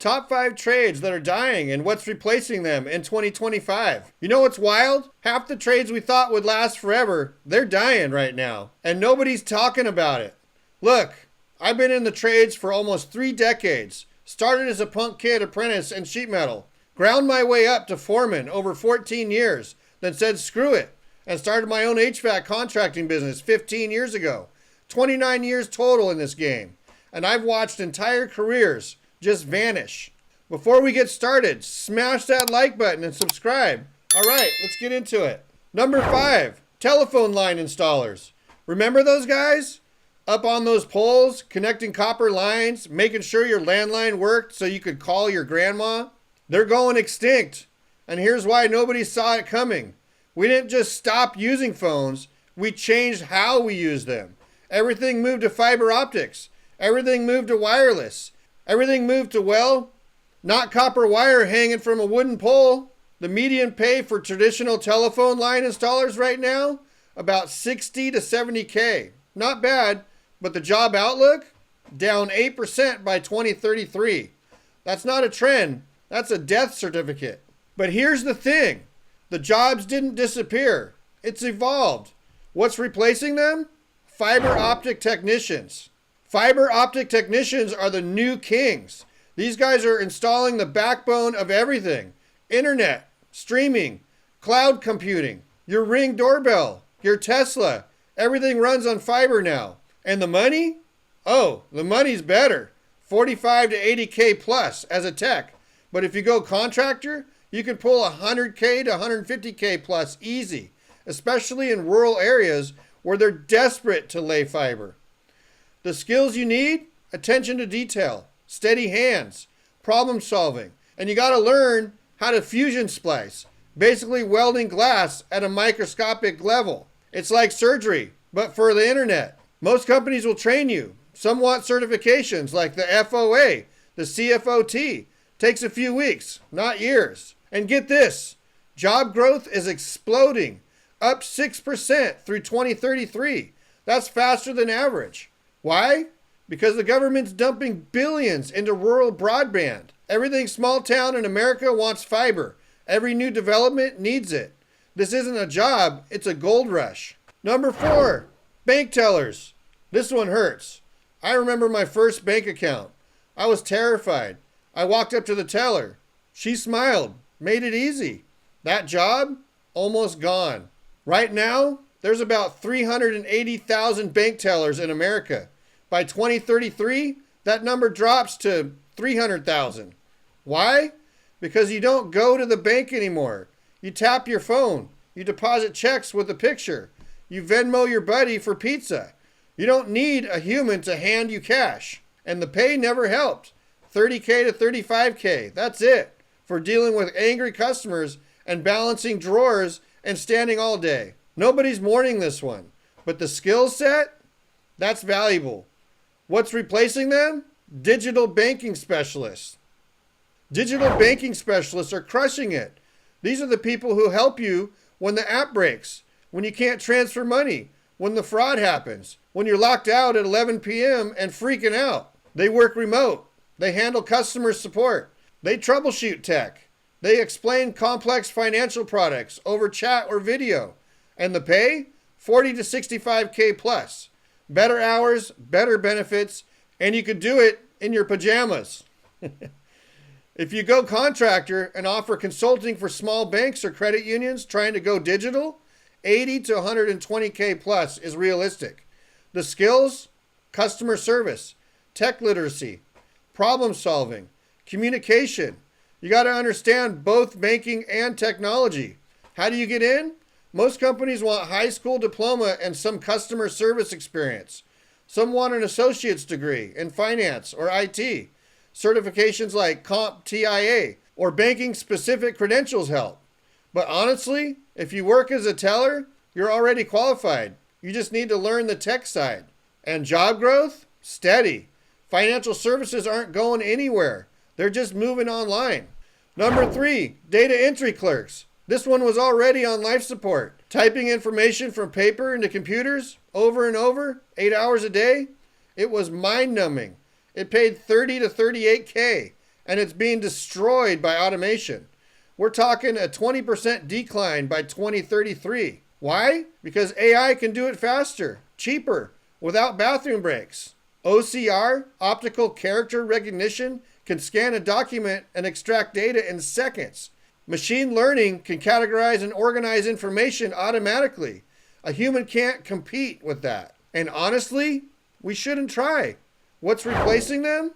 Top 5 trades that are dying and what's replacing them in 2025. You know what's wild? Half the trades we thought would last forever, they're dying right now. And nobody's talking about it. Look, I've been in the trades for almost 3 decades. Started as a punk kid apprentice in sheet metal. Ground my way up to foreman over 14 years. Then said screw it and started my own HVAC contracting business 15 years ago. 29 years total in this game. And I've watched entire careers just vanish. Before we get started, smash that like button and subscribe. All right, let's get into it. Number 5, telephone line installers. Remember those guys? Up on those poles, connecting copper lines, making sure your landline worked so you could call your grandma? They're going extinct. And here's why nobody saw it coming. We didn't just stop using phones, we changed how we use them. Everything moved to fiber optics. Everything moved to wireless. Everything moved to, well, not copper wire hanging from a wooden pole. The median pay for traditional telephone line installers right now, about 60 to 70K. Not bad, but the job outlook, down 8% by 2033. That's not a trend, that's a death certificate. But here's the thing, the jobs didn't disappear, it's evolved. What's replacing them? Fiber optic technicians. Fiber optic technicians are the new kings. These guys are installing the backbone of everything. Internet, streaming, cloud computing, your Ring doorbell, your Tesla. Everything runs on fiber now. And the money? Oh, the money's better. 45 to 80K plus as a tech. But if you go contractor, you can pull 100K to 150K plus easy, especially in rural areas where they're desperate to lay fiber. The skills you need? Attention to detail, steady hands, problem solving, and you got to learn how to fusion splice, basically welding glass at a microscopic level. It's like surgery, but for the internet. Most companies will train you. Some want certifications like the FOA, the CFOT. Takes a few weeks, not years. And get this, job growth is exploding, up 6% through 2033. That's faster than average. Why? Because the government's dumping billions into rural broadband. Everything small town in America wants fiber. Every new development needs it. This isn't a job, it's a gold rush. Number 4, bank tellers. This one hurts. I remember my first bank account. I was terrified. I walked up to the teller. She smiled, made it easy. That job, almost gone. Right now, there's about 380,000 bank tellers in America. By 2033, that number drops to 300,000. Why? Because you don't go to the bank anymore. You tap your phone. You deposit checks with a picture. You Venmo your buddy for pizza. You don't need a human to hand you cash. And the pay never helped. 30K to 35K, that's it. For dealing with angry customers and balancing drawers and standing all day. Nobody's mourning this one. But the skill set, that's valuable. What's replacing them? Digital banking specialists. Digital banking specialists are crushing it. These are the people who help you when the app breaks, when you can't transfer money, when the fraud happens, when you're locked out at 11 p.m. and freaking out. They work remote. They handle customer support. They troubleshoot tech. They explain complex financial products over chat or video. And the pay? 40 to 65K plus. Better hours, better benefits, and you could do it in your pajamas. If you go contractor and offer consulting for small banks or credit unions trying to go digital, 80 to 120K plus is realistic. The skills? Customer service, tech literacy, problem solving, communication. You got to understand both banking and technology. How do you get in? Most companies want high school diploma and some customer service experience. Some want an associate's degree in finance or IT. Certifications like CompTIA or banking-specific credentials help. But honestly, if you work as a teller, you're already qualified. You just need to learn the tech side. And job growth? Steady. Financial services aren't going anywhere. They're just moving online. Number 3, data entry clerks. This one was already on life support. Typing information from paper into computers over and over, 8 hours a day. It was mind-numbing. It paid 30 to 38K. and it's being destroyed by automation. We're talking a 20% decline by 2033. Why? Because AI can do it faster, cheaper, without bathroom breaks. OCR, optical character recognition, can scan a document and extract data in seconds. Machine learning can categorize and organize information automatically. A human can't compete with that. And honestly, we shouldn't try. What's replacing them?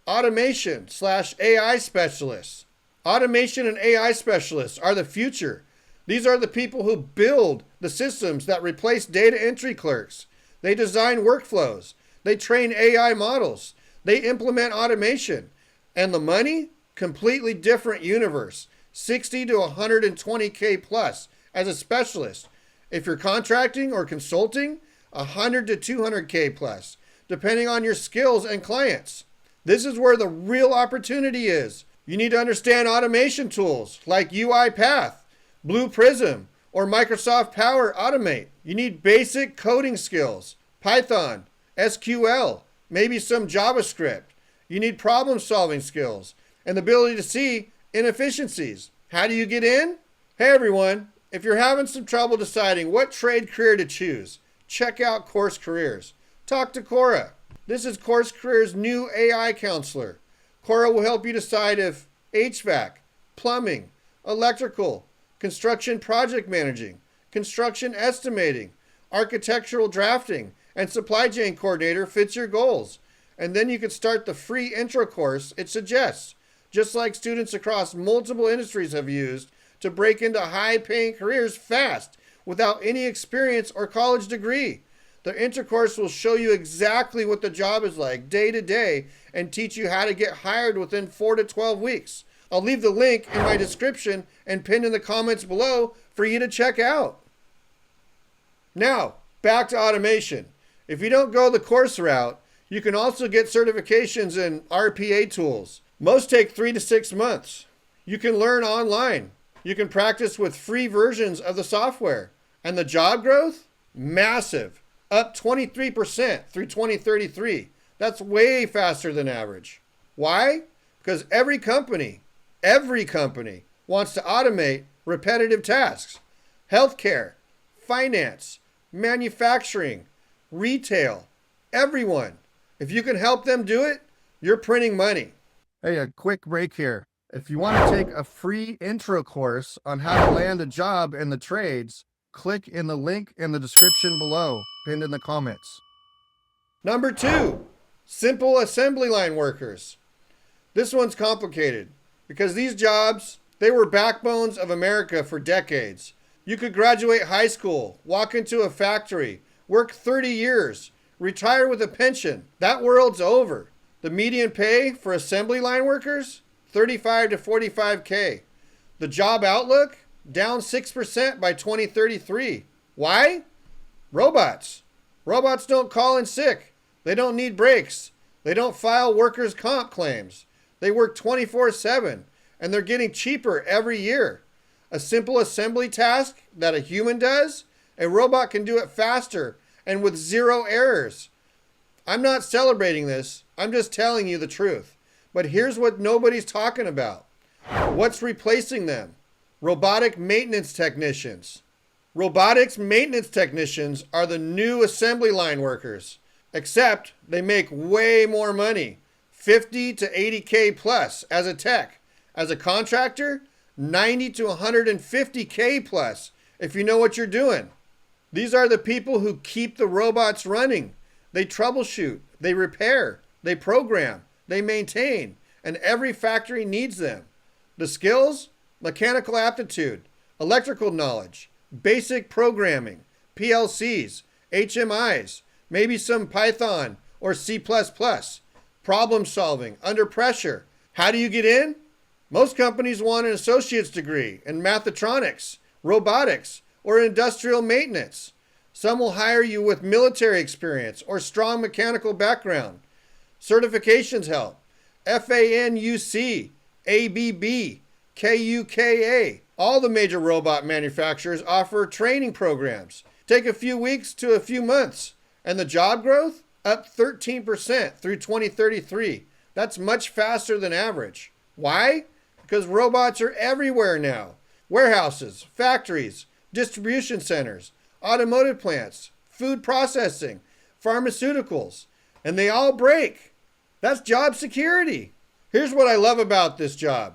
Automation/AI specialists. Automation and AI specialists are the future. These are the people who build the systems that replace data entry clerks. They design workflows. They train AI models. They implement automation. And the money? Completely different universe. 60 to 120K plus as a specialist. If you're contracting or consulting, 100 to 200K plus, depending on your skills and clients. This is where the real opportunity is. You need to understand automation tools like UiPath, Blue Prism, or Microsoft Power Automate. You need basic coding skills, Python, SQL, maybe some JavaScript. You need problem-solving skills and the ability to see inefficiencies. How do you get in? Hey everyone, if you're having some trouble deciding what trade career to choose, check out CourseCareers. Talk to Coura. This is CourseCareer's new AI counselor. Coura will help you decide if HVAC, plumbing, electrical, construction project managing, construction estimating, architectural drafting, and supply chain coordinator fits your goals. And then you can start the free intro course it suggests, just like students across multiple industries have used to break into high-paying careers fast without any experience or college degree. The intro course will show you exactly what the job is like day to day and teach you how to get hired within 4 to 12 weeks. I'll leave the link in my description and pinned in the comments below for you to check out. Now, back to automation. If you don't go the course route, you can also get certifications in RPA tools. Most take 3 to 6 months. You can learn online. You can practice with free versions of the software. And the job growth? Massive. Up 23% through 2033. That's way faster than average. Why? Because every company wants to automate repetitive tasks. Healthcare, finance, manufacturing, retail, everyone. If you can help them do it, you're printing money. Hey, a quick break here. If you want to take a free intro course on how to land a job in the trades, click in the link in the description below, pinned in the comments. Number 2, simple assembly line workers. This one's complicated because these jobs, they were backbones of America for decades. You could graduate high school, walk into a factory, work 30 years, retire with a pension. That world's over. The median pay for assembly line workers, 35 to 45K. The job outlook, down 6% by 2033. Why? Robots. Robots don't call in sick. They don't need breaks. They don't file workers' comp claims. They work 24/7, and they're getting cheaper every year. A simple assembly task that a human does, a robot can do it faster and with 0 errors. I'm not celebrating this. I'm just telling you the truth. But here's what nobody's talking about. What's replacing them? Robotic maintenance technicians. Robotics maintenance technicians are the new assembly line workers, except they make way more money, 50 to 80K plus as a tech. As a contractor, 90 to 150K plus if you know what you're doing. These are the people who keep the robots running. They troubleshoot, they repair, they program, they maintain, and every factory needs them. The skills? Mechanical aptitude, electrical knowledge, basic programming, PLCs, HMIs, maybe some Python or C++, problem solving, under pressure. How do you get in? Most companies want an associate's degree in mechatronics, robotics, or industrial maintenance. Some will hire you with military experience or strong mechanical background. Certifications help. FANUC, ABB, KUKA. All the major robot manufacturers offer training programs. Take a few weeks to a few months. And the job growth? Up 13% through 2033. That's much faster than average. Why? Because robots are everywhere now. Warehouses, factories, distribution centers, automotive plants, food processing, pharmaceuticals, and they all break. That's job security. Here's what I love about this job.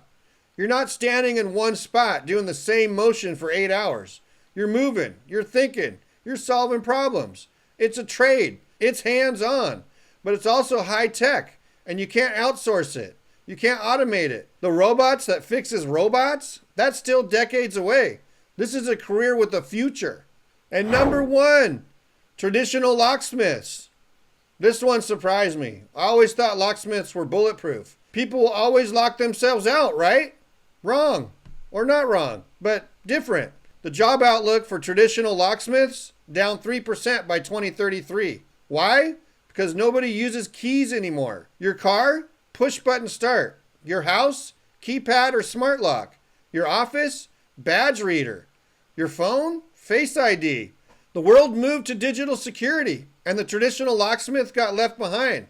You're not standing in one spot doing the same motion for 8 hours. You're moving, you're thinking, you're solving problems. It's a trade. It's hands-on, but it's also high-tech, and you can't outsource it. You can't automate it. The robots that fixes robots, that's still decades away. This is a career with a future. And number 1, traditional locksmiths. This one surprised me. I always thought locksmiths were bulletproof. People will always lock themselves out, right? Wrong. Or not wrong, but different. The job outlook for traditional locksmiths, down 3% by 2033. Why? Because nobody uses keys anymore. Your car, push button start. Your house, keypad or smart lock. Your office, badge reader. Your phone, Face ID. The world moved to digital security, and the traditional locksmith got left behind.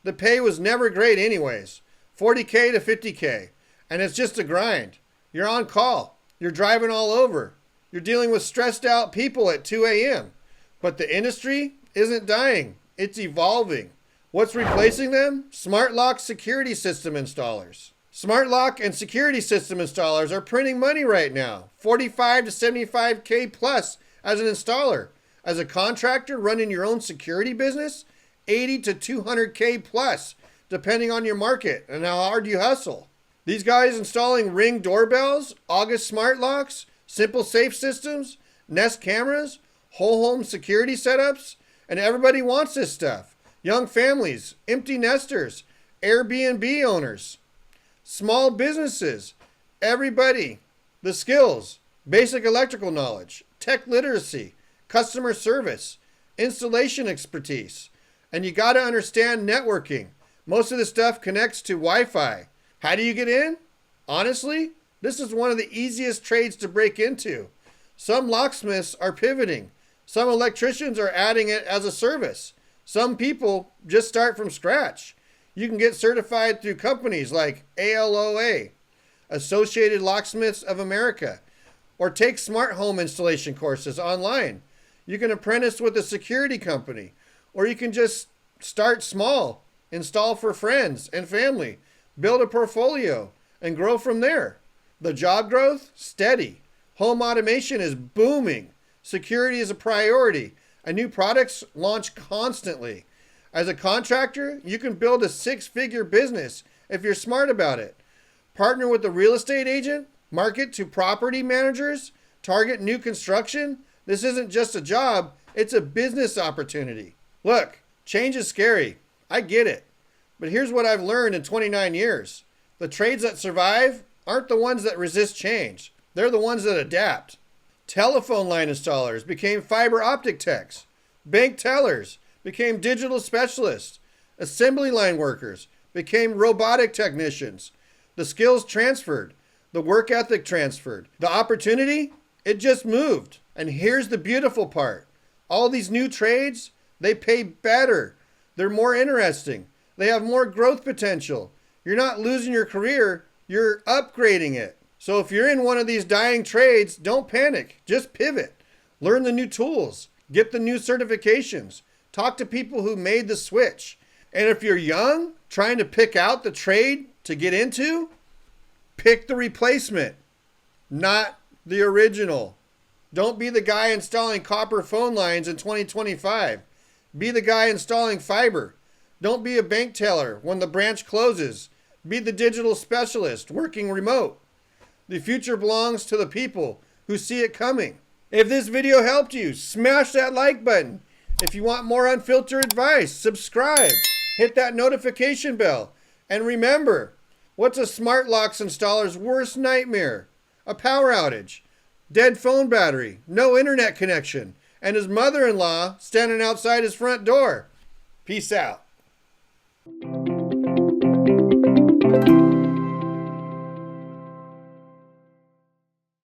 The pay was never great anyways. 40K to 50K. And it's just a grind. You're on call. You're driving all over. You're dealing with stressed out people at 2 a.m. But the industry isn't dying. It's evolving. What's replacing them? Smart lock security system installers. Smart lock and security system installers are printing money right now. 45 to 75K plus as an installer. As a contractor running your own security business, 80 to 200K plus, depending on your market and how hard you hustle. These guys installing Ring doorbells, August smart locks, Simple Safe systems, Nest cameras, whole home security setups, and everybody wants this stuff. Young families, empty nesters, Airbnb owners, small businesses, everybody. The skills, basic electrical knowledge, tech literacy, customer service, installation expertise, and you got to understand networking. Most of the stuff connects to Wi-Fi. How do you get in? Honestly, this is one of the easiest trades to break into. Some locksmiths are pivoting. Some electricians are adding it as a service. Some people just start from scratch. You can get certified through companies like ALOA, Associated Locksmiths of America, or take smart home installation courses online. You can apprentice with a security company, or you can just start small, install for friends and family, build a portfolio, and grow from there. The job growth, steady. Home automation is booming. Security is a priority, and new products launch constantly. As a contractor, you can build a 6-figure business if you're smart about it. Partner with a real estate agent, market to property managers, target new construction. This isn't just a job, it's a business opportunity. Look, change is scary. I get it. But here's what I've learned in 29 years. The trades that survive aren't the ones that resist change. They're the ones that adapt. Telephone line installers became fiber optic techs. Bank tellers became digital specialists. Assembly line workers became robotic technicians. The skills transferred. The work ethic transferred. The opportunity, it just moved. And here's the beautiful part. All these new trades, they pay better. They're more interesting. They have more growth potential. You're not losing your career, you're upgrading it. So if you're in one of these dying trades, don't panic. Just pivot. Learn the new tools. Get the new certifications. Talk to people who made the switch. And if you're young, trying to pick out the trade to get into, pick the replacement, not the original. Don't be the guy installing copper phone lines in 2025. Be the guy installing fiber. Don't be a bank teller when the branch closes. Be the digital specialist working remote. The future belongs to the people who see it coming. If this video helped you, smash that like button. If you want more unfiltered advice, subscribe. Hit that notification bell. And remember, what's a smart locks installer's worst nightmare? A power outage, dead phone battery, no internet connection, and his mother-in-law standing outside his front door. Peace out.